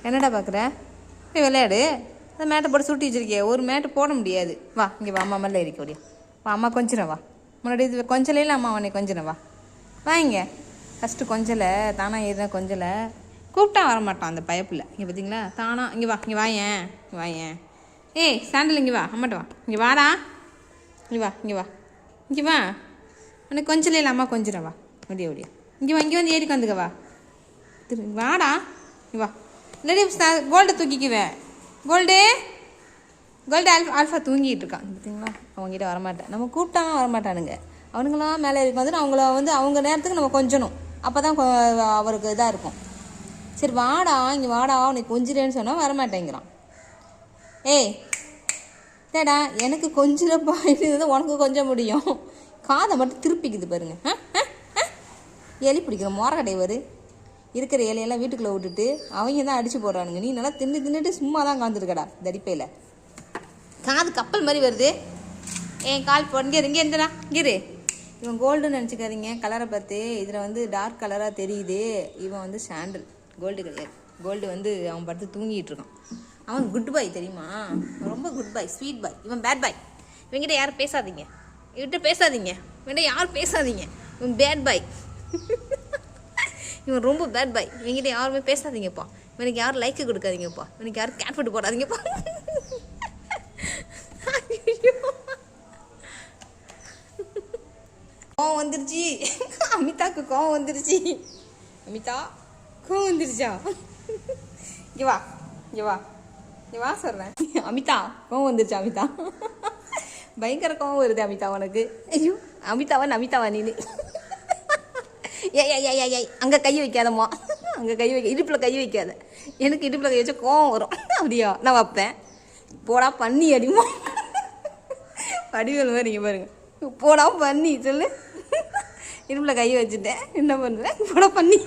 என்னடா பார்க்குற? போய் விளையாடு. அந்த மேட்டை போட்டு சுட்டி வச்சிருக்கிய. ஒரு மேட்டு போட முடியாது. வா இங்கே வா, அம்மா மேலே இருக்க முடியும். வா அம்மா கொஞ்சம் வா. முன்னாடி இது கொஞ்சலையில் அம்மா உன்னை கொஞ்சம் வா. வா இங்கே ஃபஸ்ட்டு கொஞ்சலை தானாக ஏறினா கொஞ்சலை கூப்பிட்டா வரமாட்டான் அந்த பயப்பில். இங்கே பார்த்தீங்களா தானா இங்கே வா, இங்கே வாயேன் வாயேன். ஏய் சாண்டில் இங்கே வா, அம்மாட்ட வா. இங்கே வாடா, இங்கே வா, இங்கே வா, இங்கே வா. உனக்கு கொஞ்சலையில் அம்மா கொஞ்சம் வா. முடிய முடியும். இங்கே வா, இங்கே வந்து ஏறி வந்துக்க வா. வாடா இங்கே வா. இல்லாடி கோல்டை தூக்கிக்குவேன். கோல்டு ஆல்ஃபா தூங்கிட்டு இருக்கான் பார்த்தீங்களா. அவங்ககிட்ட வரமாட்டேன். நம்ம கூப்பிட்டாலும் வரமாட்டானுங்க. அவனுங்களாம் மேலே இருக்கு வந்துட்டு அவங்கள வந்து அவங்க நேரத்துக்கு நம்ம கொஞ்சணும். அப்போ தான் அவருக்கு இதாக இருக்கும். சரி வாடா இங்கே வாடா உனக்கு கொஞ்சிறேன்னு சொன்னால் வரமாட்டேங்கிறான். ஏய் தேடா எனக்கு கொஞ்சிறப்பா இது உனக்கு கொஞ்சம் முடியும். காதை மட்டும் திருப்பிக்குது பாருங்க. எலி பிடிக்கிற மோரக்கடை இருக்கிற இலையெல்லாம் வீட்டுக்குள்ளே விட்டுட்டு அவங்க தான் அடித்து போடுறானுங்க. நீ நல்லா தின்னுட்டு சும்மா தான் காந்துருக்கடா தடிப்பையில். காது கப்பல் மாதிரி வருது. என் கால் இங்கே இருந்தடா இங்கே. இவன் கோல்டுன்னு நினச்சிக்காதீங்க கலரை பார்த்து. இதில் வந்து டார்க் கலராக தெரியுது. இவன் வந்து சாண்டில், கோல்டு கிடையாது. கோல்டு வந்து அவன் படுத்து தூங்கிட்டு இருக்கான். அவன் குட் பாய் தெரியுமா, ரொம்ப குட் பாய், ஸ்வீட் பாய். இவன் பேட் பாய். இவங்கிட்ட யாரும் பேசாதீங்க, இவன்கிட்ட பேசாதீங்க, இவன்கிட்ட யாரும் பேசாதீங்க. இவன் பேட் பாய். இவன் ரொம்ப பேட் பாய். இவங்கிட்ட யாருமே பேசாதீங்கப்பா. இவனுக்கு யாரும் லைக்கு கொடுக்காதீங்கப்பா. இவனுக்கு யாரும் கேட் ஃபுட்டு போடாதீங்கப்பா. கோவம் வந்துருச்சு அமிதாவுக்கு. கோவம் வந்துருச்சு. அமிதா கோவம் வந்துருச்சா? இங்கே வா, இங்கே வா, இங்கே வா சொல்கிறேன். அமிதா கோவம் வந்துருச்சா? அமிதா பயங்கர கோவம் வருது அமிதா உனக்கு. ஐயோ அமிதாவா நீனு. ஏய் அங்கே கை வைக்காதம்மா, அங்கே கை வைக்க, இடுப்பில் கை வைக்காத. எனக்கு இடுப்பில் கை வச்சா கோவம் வரும். அப்படியா? நான் வைப்பேன். போடா பண்ணி அடிமா. வடிவேல் மாதிரி நீங்கள் பாருங்க. போடா பண்ணி சொல்லு. இடுப்பில் கை வச்சுட்டேன் என்ன பண்ணுவேன்? போடா பண்ணி.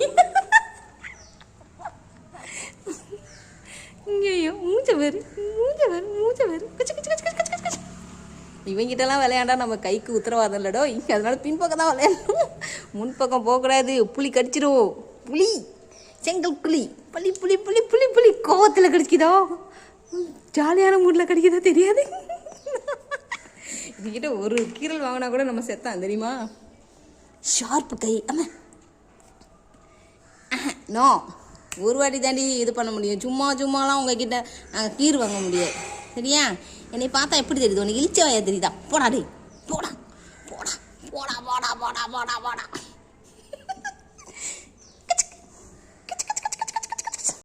இங்கேயோ மூஞ்ச வேறு. இவங்கிட்டலாம் விளையாண்டா நம்ம கைக்கு உத்தரவாதம் இல்லடோ. இங்கே அதனால பின்பக்கம் தான் விளையாடணும். முன்பக்கம் போகக்கூடாது. புளி கடிச்சிடும். புளி செங்கல் புளி புளி புளி புளி புளி புளி கோவத்தில் கடிக்குதோ ஜாலியான மூடில் கடிக்குதோ தெரியாது. இதுக்கிட்ட ஒரு கீரல் வாங்கினா கூட நம்ம செத்தான் தெரியுமா. ஷார்ப்பு கை. நோ ஒரு வாட்டி தாண்டி இது பண்ண முடியும். சும்மாலாம் உங்ககிட்ட நாங்கள் கீர் வாங்க முடியாது சரியா. என்னை பார்த்தா எப்படி தெரியுது உனக்கு? இழிச்ச வாயா தெரியுதா? போடா டே போடா போடா போடா போடா போடா போடா போடா.